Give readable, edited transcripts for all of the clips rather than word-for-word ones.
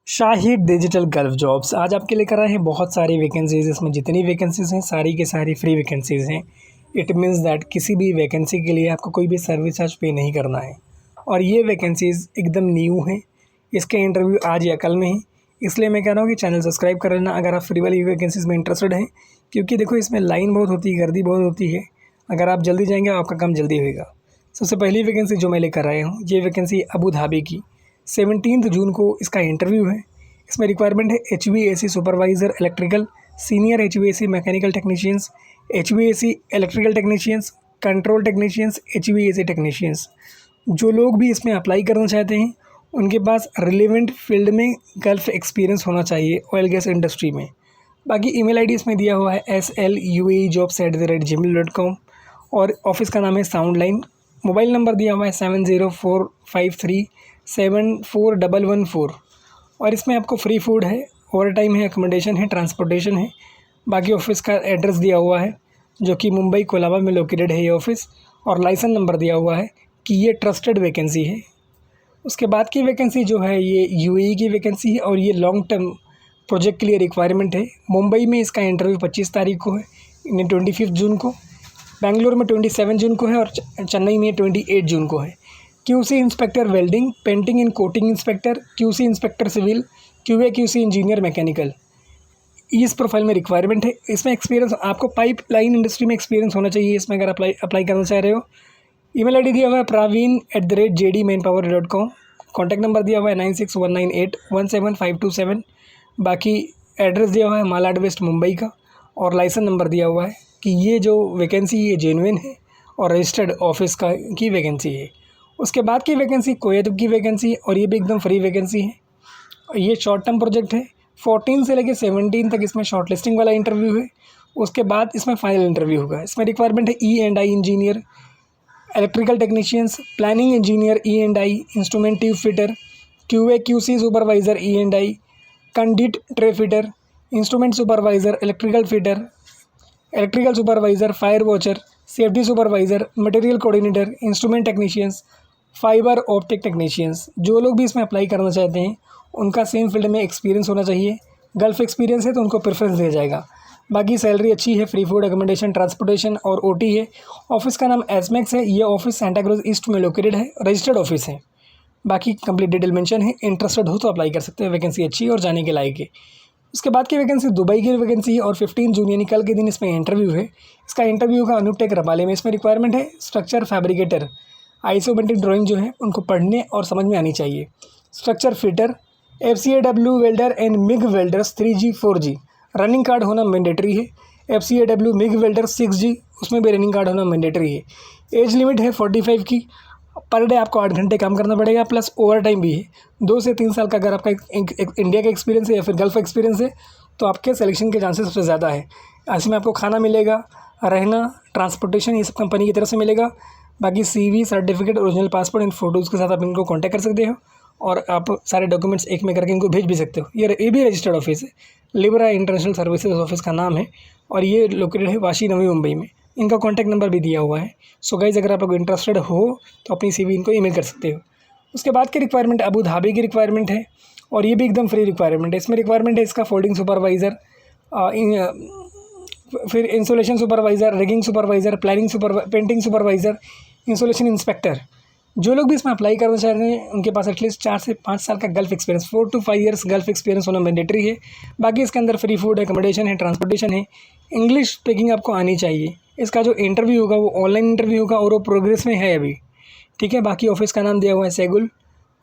Shahid digital gulf jobs आज आपके लेकर आए हैं बहुत सारी वैकेंसीज़। इसमें जितनी वैकेंसीज़ हैं सारी की सारी फ्री वैकेंसीज़ हैं। इट मीन्स दैट किसी भी वैकेंसी के लिए आपको कोई भी सर्विस चार्ज पे नहीं करना है और ये वैकेंसीज़ एकदम न्यू हैं। इसके इंटरव्यू आज या कल में ही, इसलिए मैं कह रहा हूँ कि चैनल सब्सक्राइब कर लेना अगर आप फ्री वाली वैकेंसीज़ में इंटरेस्टेड हैं, क्योंकि देखो इसमें लाइन बहुत होती है, गर्दी बहुत होती है। अगर आप जल्दी जाएंगे आपका काम जल्दी होगा। सबसे पहली वैकेंसी जो मैं लेकर आया हूँ, ये वैकेंसी अबू धाबी की 17 जून को इसका इंटरव्यू है। इसमें रिक्वायरमेंट है HVAC supervisor electrical, senior HVAC mechanical technicians, HVAC electrical technicians, control technicians, HVAC technicians. जो लोग भी इसमें अप्लाई करना चाहते हैं उनके पास रिलेवेंट फील्ड में गल्फ एक्सपीरियंस होना चाहिए ऑयल गैस इंडस्ट्री में। बाकी ईमेल आईडी इसमें दिया हुआ है sluejobs@gmail.com और ऑफिस का नाम है साउंड लाइन। मोबाइल नंबर दिया हुआ है 7045374114 और इसमें आपको फ्री फूड है, ओवर टाइम है, अकोमोडेशन है, ट्रांसपोर्टेशन है। बाकी ऑफिस का एड्रेस दिया हुआ है जो कि मुंबई कोलाबा में लोकेटेड है ये ऑफिस, और लाइसेंस नंबर दिया हुआ है कि ये ट्रस्टेड वैकेंसी है। उसके बाद की वैकेंसी जो है ये UAE की वैकेंसी है और ये लॉन्ग टर्म प्रोजेक्ट के लिए रिक्वायरमेंट है। मुंबई में इसका इंटरव्यू 25 तारीख को है, 25 जून को, बेंगलोर में 27 जून को है और चेन्नई में 28 जून को है। QC inspector welding, painting and coating inspector, QC inspector civil, QA/QC engineer mechanical, इस प्रोफाइल में रिक्वायरमेंट है। इसमें एक्सपीरियंस आपको पाइप लाइन इंडस्ट्री में एक्सपीरियंस होना चाहिए इसमें अगर अप्लाई करना चाह रहे हो। ईमेल आईडी दिया हुआ है praveen@jdmanpower.com। कॉन्टैक्ट नंबर दिया हुआ है 9619817527। बाकी एड्रेस दिया हुआ है मालाड वेस्ट मुंबई का, और लाइसेंस नंबर दिया हुआ है कि ये जो वैकेंसी ये जेन्युइन है और रजिस्टर्ड ऑफिस का की वैकेंसी है। उसके बाद की वैकेंसी कोयत की वैकेंसी है और ये भी एकदम फ्री वैकेंसी है। ये शॉर्ट टर्म प्रोजेक्ट है, 14 से लेकर 17 तक इसमें शॉर्ट लिस्टिंग वाला इंटरव्यू है। उसके बाद इसमें फाइनल इंटरव्यू होगा। इसमें रिक्वायरमेंट है E&I engineer, electrical technicians, planning engineer E&I, instrument tube fitter, QA/QC supervisor E&I, conduct tray fitter, instrument supervisor, electrical fitter, electrical supervisor, fire watcher, safety supervisor, material coordinator, instrument technicians, fibre optic technicians. जो लोग भी इसमें apply करना चाहते हैं उनका same field में experience होना चाहिए। गल्फ एक्सपीरियंस है तो उनको प्रेफरेंस दिया जाएगा। बाकी सैलरी अच्छी है, फ्री फूड, अकोमोडेशन, ट्रांसपोर्टेशन और OT है। ऑफिस का नाम एसमैक्स है। ये ऑफिस सेंटा क्रूज ईस्ट में लोकेटेड है, रजिस्टर्ड ऑफिस है। बाकी कंप्लीट डिटेल मेंशन है, इंटरेस्टेड हो तो अप्लाई कर सकते हैं। वैकेंसी अच्छी है और जाने के लायक है। उसके बाद की वैकेंसी दुबई की वैकेंसी है और 15 जून यानी कल के दिन इसमें इंटरव्यू है। इसका इंटरव्यू का अनूपटेक रबाले में। इसमें रिक्वायरमेंट है स्ट्रक्चर फैब्रिकेटर, आइसोमेट्रिक ड्राइंग जो है उनको पढ़ने और समझ में आनी चाहिए। Structure fitter, FCAW welder and MiG welders 3G 4G, running card होना मैंडेटरी है। FCAW मिग वेल्डर 6G, उसमें भी रनिंग कार्ड होना मैंडेटरी है। एज लिमिट है 45 की। पर डे आपको 8 घंटे काम करना पड़ेगा, प्लस ओवर टाइम भी है। 2 से 3 साल का अगर आपका एक इंडिया का एक्सपीरियंस है या फिर गल्फ एक्सपीरियंस है तो आपके सिलेक्शन के चांसेस सबसे ज़्यादा है। इसमें आपको खाना मिलेगा, रहना, ट्रांसपोर्टेशन, ये सब कंपनी की तरफ से मिलेगा। बाकी CV, certificate, original passport and photos के साथ आप इनको कॉन्टैक्ट कर सकते हो और आप सारे डॉक्यूमेंट्स एक में करके इनको भेज भी सकते हो। ये भी रजिस्टर्ड ऑफिस है, लिब्रा इंटरनेशनल सर्विसेज ऑफिस का नाम है और ये लोकेटेड है वाशी नवी मुंबई में। इनका कॉन्टैक्ट नंबर भी दिया हुआ है। सो गाइज अगर आप लोग इंटरेस्टेड हो तो अपनी CV इनको ईमेल कर सकते हो। उसके बाद की रिक्वायरमेंट अबू धाबी की रिक्वायरमेंट है और ये भी एकदम फ्री रिक्वायरमेंट है। इसमें रिक्वायरमेंट है इसका फोल्डिंग सुपरवाइज़र, फिर insolation supervisor, rigging supervisor, painting supervisor, insolation inspector. जो लोग भी इसमें अप्लाई करना चाह रहे हैं उनके पास एटलीस्ट 4 से 5 साल का gulf experience, 4 to 5 years gulf experience होना मैंडेटरी है। बाकी इसके अंदर फ्री फूड, अकोमोडेशन है, ट्रांसपोर्टेशन है। इंग्लिश स्पीकिंग आपको आनी चाहिए। इसका जो इंटरव्यू होगा वो ऑनलाइन इंटरव्यू होगा और वो प्रोग्रेस में है अभी, ठीक है। बाकी ऑफिस का नाम दिया हुआ है सेगुल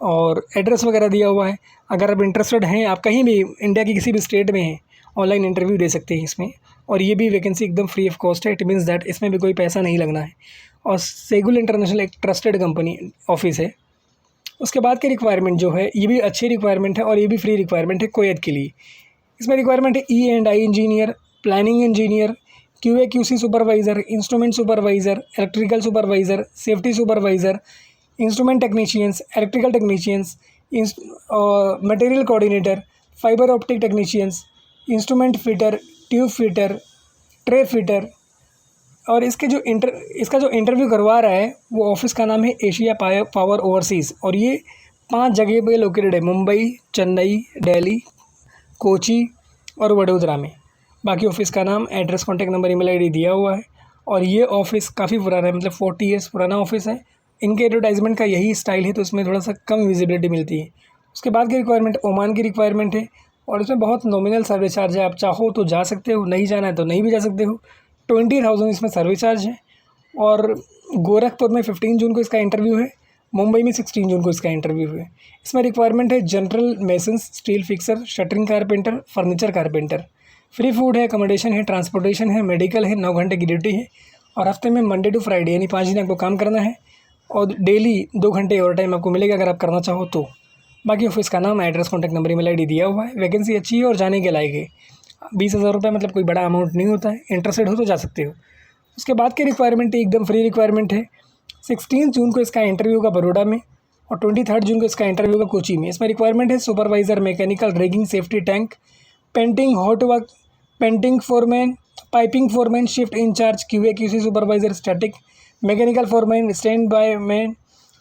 और एड्रेस वगैरह दिया हुआ है। अगर आप इंटरेस्टेड हैं, आप कहीं भी इंडिया की किसी भी स्टेट में हैं, ऑनलाइन इंटरव्यू दे सकते हैं इसमें। और ये भी वैकेंसी एकदम फ्री ऑफ कॉस्ट है। इट मीन्स दैट इसमें भी कोई पैसा नहीं लगना है और सेगुल इंटरनेशनल एक ट्रस्टेड कंपनी ऑफिस है। उसके बाद की रिक्वायरमेंट जो है ये भी अच्छी रिक्वायरमेंट है और ये भी फ्री रिक्वायरमेंट है कोयत के लिए। इसमें रिक्वायरमेंट है E&I engineer, planning engineer, QA/QC supervisor, instrument supervisor, electrical supervisor, safety supervisor, instrument technicians, electrical technicians, material coordinator, fibre optic technicians, instrument fitter, tube fitter, tray fitter. और इसका जो इंटरव्यू करवा रहा है वो ऑफिस का नाम है एशिया पावर ओवरसीज़ और ये 5 जगह पे लोकेटेड है, मुंबई, चेन्नई, दिल्ली, कोची और वडोदरा में। बाकी ऑफिस का नाम, address, contact number, email ID दिया हुआ है। और ये ऑफिस काफ़ी पुराना है, मतलब 40 ईयर्स पुराना ऑफिस है। इनके एडवर्टाइजमेंट का यही स्टाइल है, तो इसमें थोड़ा सा कम विजिबिलिटी मिलती है। उसके बाद की रिक्वायरमेंट ओमान की रिक्वायरमेंट है और इसमें बहुत नॉमिनल सर्विस चार्ज है। आप चाहो तो जा सकते हो, नहीं जाना है तो नहीं भी जा सकते हो। 20,000 इसमें सर्विस चार्ज है। और गोरखपुर में 15 जून को इसका इंटरव्यू है, मुंबई में 16 जून को इसका इंटरव्यू है। इसमें रिक्वायरमेंट है general masons, steel fixer, shuttering carpenter, furniture carpenter. Free food है, अकोमोडेशन है, ट्रांसपोर्टेशन है, मेडिकल है, 9 घंटे की ड्यूटी है और हफ्ते में मंडे टू फ्राइडे यानी 5 दिन आपको काम करना है और डेली 2 घंटे ओवर टाइम आपको मिलेगा अगर आप करना चाहो तो। बाकी ऑफिस का नाम, address, contact number, email ID दिया हुआ है। वैकेंसी अच्छी है और जाने के लायक है। 20,000 रुपये मतलब कोई बड़ा अमाउंट नहीं होता है। इंटरेस्टेड हो तो जा सकते हो। उसके बाद की रिक्वायरमेंट एकदम फ्री रिक्वायरमेंट है। 16 जून को इसका इंटरव्यू होगा बड़ौदा में और 23 जून को इसका इंटरव्यू होगा कोची में। इसमें रिक्वायरमेंट है supervisor, mechanical, rigging, safety tank, painting, hot work, painting foreman, piping foreman, shift in charge, QA QC supervisor, static, mechanical foreman, stand by man,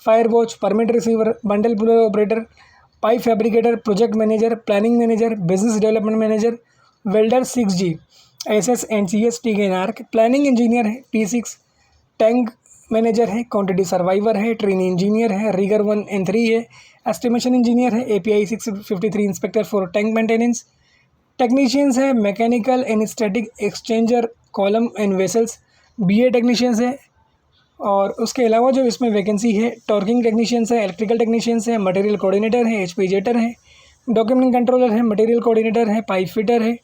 fire watch, permit receiver, bundle puller operator, pipe fabricator, project manager, planning manager, business development manager, welder 6G, SS NCS, TNR, planning engineer है, P6, tank manager है, quantity survivor है, training engineer है, rigour 1 and 3 है, estimation engineer है, API 653 inspector for tank maintenance, technicians है, mechanical and static exchanger, column and vessels, BA technicians है। और उसके अलावा जो इसमें वैकेंसी है, टॉर्किंग टेक्नीशियंस है, इलेक्ट्रिकल टेक्नीशियंस है, मटेरियल कोऑर्डिनेटर है, HPजेटर है, डॉक्यूमेंट कंट्रोलर है, मटेरियल कोऑर्डिनेटर है, पाइप फिटर है,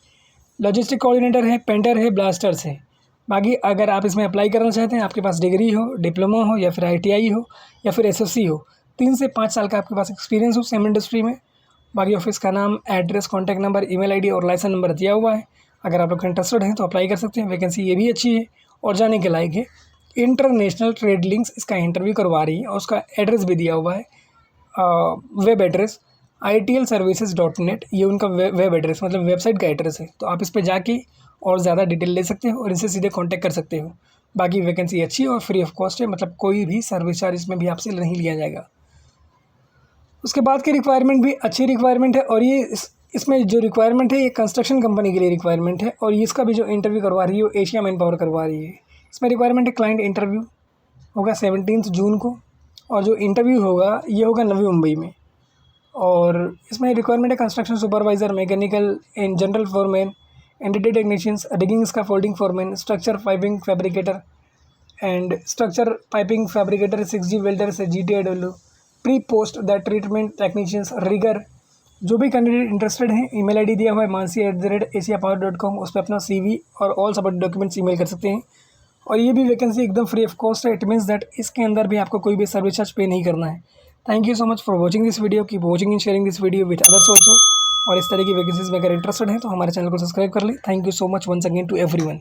लॉजिस्टिक कोऑर्डिनेटर है, पेंटर है, ब्लास्टर्स है। बाकी अगर आप इसमें अप्लाई करना चाहते हैं, आपके पास डिग्री हो, डिप्लोमा हो या फिर ITI हो या फिर SSC हो, 3 से 5 साल का आपके पास एक्सपीरियंस हो सेम इंडस्ट्री में। बाकी ऑफिस का नाम, address, contact number, email ID और लाइसेंस नंबर दिया हुआ है। अगर आप लोग इंटरेस्टेड हैं तो अप्लाई कर सकते हैं। वैकेंसी ये भी अच्छी है और जाने के लायक है। इंटरनेशनल ट्रेड लिंक्स इसका इंटरव्यू करवा रही है और उसका एड्रेस भी दिया हुआ है, वेब एड्रेस itlservices.net, ये उनका वेब एड्रेस मतलब वेबसाइट का एड्रेस है। तो आप इस पर जाके और ज़्यादा डिटेल ले सकते हो और इनसे सीधे कांटेक्ट कर सकते हो। बाकी वैकेंसी अच्छी है और फ्री ऑफ कॉस्ट है, मतलब कोई भी सर्विस चार्ज इसमें भी आपसे नहीं लिया जाएगा। उसके बाद की रिक्वायरमेंट भी अच्छी रिक्वायरमेंट है और ये इसमें जो रिक्वायरमेंट है ये कंस्ट्रक्शन कंपनी के लिए रिक्वायरमेंट है और इसका भी जो इंटरव्यू करवा रही है वो एशिया मैन पावर करवा रही है। इसमें रिक्वायरमेंट है, क्लाइंट इंटरव्यू होगा 17 जून को और जो इंटरव्यू होगा ये होगा नवी मुंबई में। और इसमें रिक्वायरमेंट है construction supervisor, mechanical and general foreman, entity technicians, rigging का folding foreman, structure piping fabricator and structure piping fabricator, 6G welder से GTIW, pre post that treatment technicians, rigger. जो भी कैंडिडेट इंटरेस्टेड हैं, ईमेल आईडी दिया हुआ है mansi@asiapower.com, उस पर अपना CV और ऑल सपोर्ट डॉक्यूमेंट्स ईमेल कर सकते हैं। और ये भी वैकेंसी एकदम फ्री ऑफ कॉस्ट है। इट मीन्स दैट इसके अंदर भी आपको कोई भी सर्विस चार्ज पे नहीं करना है। Thank you so much for watching this video, keep watching and sharing this video with others also. और इस तरह की वैकेंसीज में अगर इंटरेस्टेड हैं तो हमारे चैनल को सब्सक्राइब कर लें। Thank you so much once again to everyone.